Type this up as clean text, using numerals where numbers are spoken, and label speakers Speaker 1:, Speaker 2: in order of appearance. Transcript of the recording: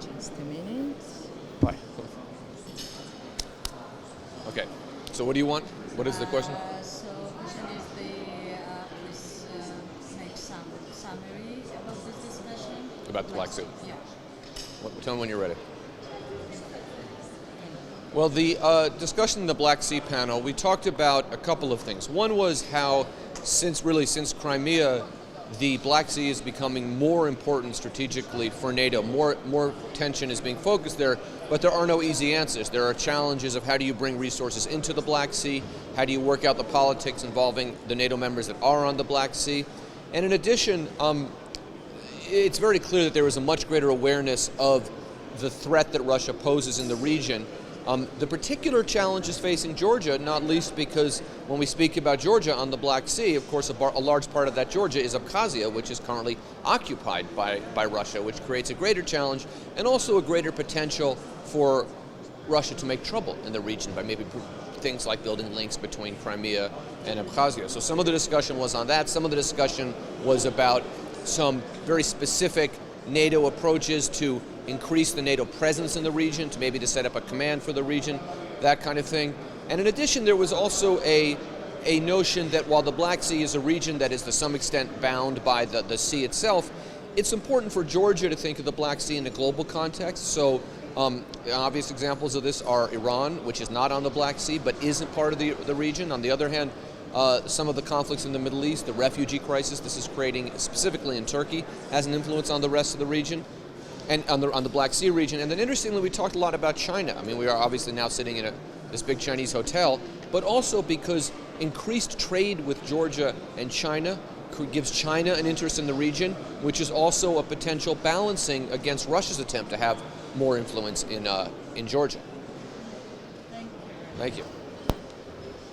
Speaker 1: Just a minute.
Speaker 2: Bye. Okay. So what do you want? What is the question?
Speaker 1: So question is please make some summary about this discussion.
Speaker 2: About the Black Sea.
Speaker 1: Yeah.
Speaker 2: Tell me when you're ready. Well, the discussion in the Black Sea panel, we talked about a couple of things. One was how, since Crimea, the Black Sea is becoming more important strategically for NATO. More tension is being focused there, but there are no easy answers. There are challenges of how do you bring resources into the Black Sea, how do you work out the politics involving the NATO members that are on the Black Sea, and in addition, it's very clear that there is a much greater awareness of the threat that Russia poses in the region. The particular challenges facing Georgia, not least because when we speak about Georgia on the Black Sea, of course, a large part of that Georgia is Abkhazia, which is currently occupied by Russia, which creates a greater challenge and also a greater potential for Russia to make trouble in the region by maybe things like building links between Crimea and Abkhazia. So some of the discussion was on that. Some of the discussion was about some very specific NATO approaches to increase the NATO presence in the region, to set up a command for the region, that kind of thing. And in addition, there was also a notion that while the Black Sea is a region that is to some extent bound by the sea itself, it's important for Georgia to think of the Black Sea in a global context. So obvious examples of this are Iran, which is not on the Black Sea but isn't part of the region. On the other hand, some of the conflicts in the Middle East, the refugee crisis this is creating specifically in Turkey, has an influence on the rest of the region. And on the Black Sea region. And then interestingly, we talked a lot about China. I mean, we are obviously now sitting in this big Chinese hotel, but also because increased trade with Georgia and China gives China an interest in the region, which is also a potential balancing against Russia's attempt to have more influence in Georgia.
Speaker 1: Thank you.
Speaker 2: Thank you.